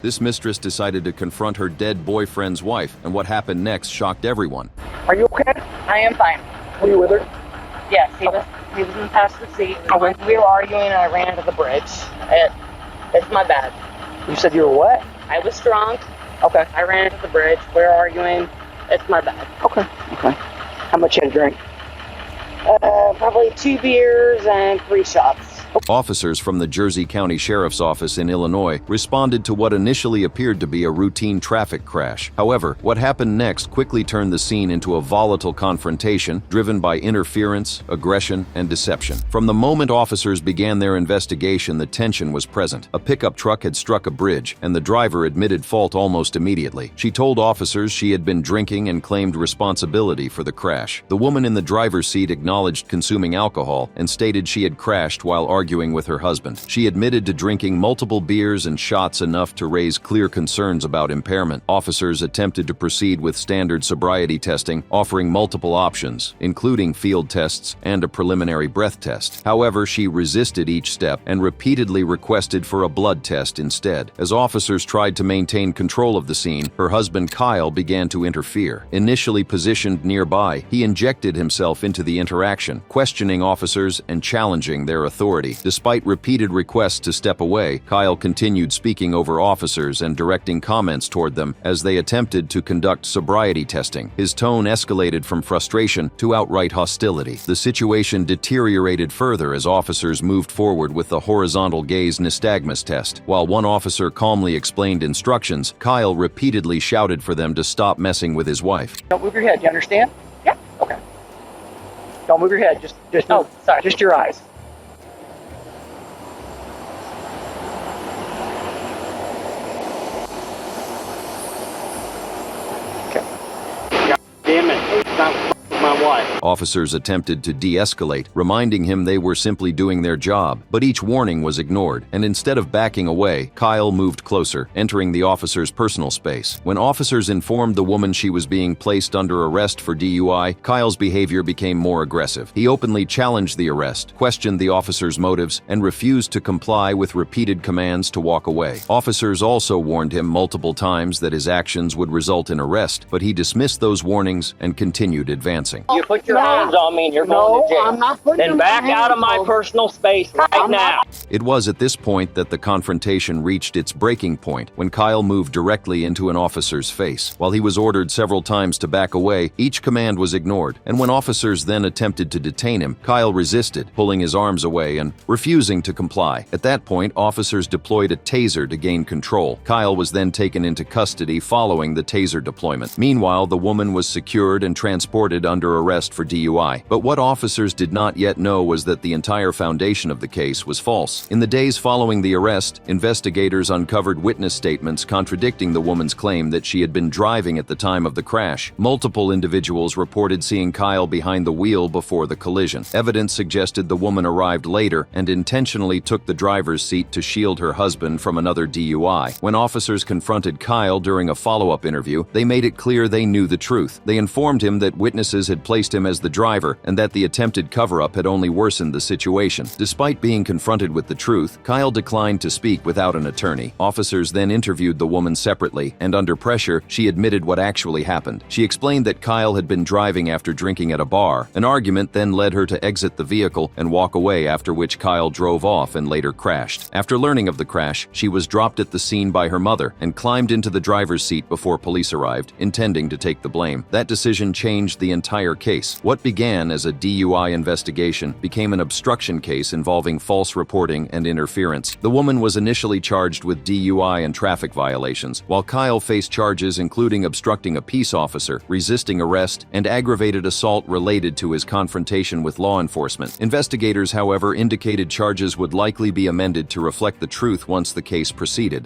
This mistress decided to confront her dead boyfriend's wife, and what happened next shocked everyone. Are you okay? I am fine. Were you with her? Yes, he was in the passenger seat. Okay. We were arguing and I ran into the bridge. It's my bad. You said you were what? I was drunk. Okay. I ran into the bridge. We were arguing. It's my bad. Okay. How much you had to drink? Probably 2 beers and 3 shots. Officers from the Jersey County Sheriff's Office in Illinois responded to what initially appeared to be a routine traffic crash. However, what happened next quickly turned the scene into a volatile confrontation driven by interference, aggression, and deception. From the moment officers began their investigation, the tension was present. A pickup truck had struck a bridge, and the driver admitted fault almost immediately. She told officers she had been drinking and claimed responsibility for the crash. The woman in the driver's seat acknowledged consuming alcohol and stated she had crashed while arguing with her husband. She admitted to drinking multiple beers and shots, enough to raise clear concerns about impairment. Officers attempted to proceed with standard sobriety testing, offering multiple options, including field tests and a preliminary breath test. However, she resisted each step and repeatedly requested for a blood test instead. As officers tried to maintain control of the scene, her husband Kyle began to interfere. Initially positioned nearby, he injected himself into the interaction, questioning officers and challenging their authority. Despite repeated requests to step away, Kyle continued speaking over officers and directing comments toward them as they attempted to conduct sobriety testing. His tone escalated from frustration to outright hostility. The situation deteriorated further as officers moved forward with the horizontal gaze nystagmus test. While one officer calmly explained instructions, Kyle repeatedly shouted for them to stop messing with his wife. Don't move your head. You understand? Yeah. Okay. Don't move your head. Just sorry. Just your eyes. Damn it, stop f***ing my wife. Officers attempted to de-escalate, reminding him they were simply doing their job, but each warning was ignored, and instead of backing away, Kyle moved closer, entering the officer's personal space. When officers informed the woman she was being placed under arrest for DUI, Kyle's behavior became more aggressive. He openly challenged the arrest, questioned the officer's motives, and refused to comply with repeated commands to walk away. Officers also warned him multiple times that his actions would result in arrest, but he dismissed those warnings and continued advancing. You put your hands on me and you're going to jail. I'm not putting Then back out of my personal space right now. It was at this point that the confrontation reached its breaking point, when Kyle moved directly into an officer's face. While he was ordered several times to back away, each command was ignored, and when officers then attempted to detain him, Kyle resisted, pulling his arms away and refusing to comply. At that point, officers deployed a taser to gain control. Kyle was then taken into custody following the taser deployment. Meanwhile, the woman was secured and transported under arrest for DUI. But what officers did not yet know was that the entire foundation of the case was false. In the days following the arrest, investigators uncovered witness statements contradicting the woman's claim that she had been driving at the time of the crash. Multiple individuals reported seeing Kyle behind the wheel before the collision. Evidence suggested the woman arrived later and intentionally took the driver's seat to shield her husband from another DUI. When officers confronted Kyle during a follow-up interview, they made it clear they knew the truth. They informed him that witnesses had placed him as the driver and that the attempted cover-up had only worsened the situation. Despite being confronted with the truth, Kyle declined to speak without an attorney. Officers then interviewed the woman separately, and under pressure, she admitted what actually happened. She explained that Kyle had been driving after drinking at a bar. An argument then led her to exit the vehicle and walk away, after which Kyle drove off and later crashed. After learning of the crash, she was dropped at the scene by her mother and climbed into the driver's seat before police arrived, intending to take the blame. That decision changed the entire case. What began as a DUI investigation became an obstruction case involving false reporting and interference. The woman was initially charged with DUI and traffic violations, while Kyle faced charges including obstructing a peace officer, resisting arrest, and aggravated assault related to his confrontation with law enforcement. Investigators, however, indicated charges would likely be amended to reflect the truth once the case proceeded.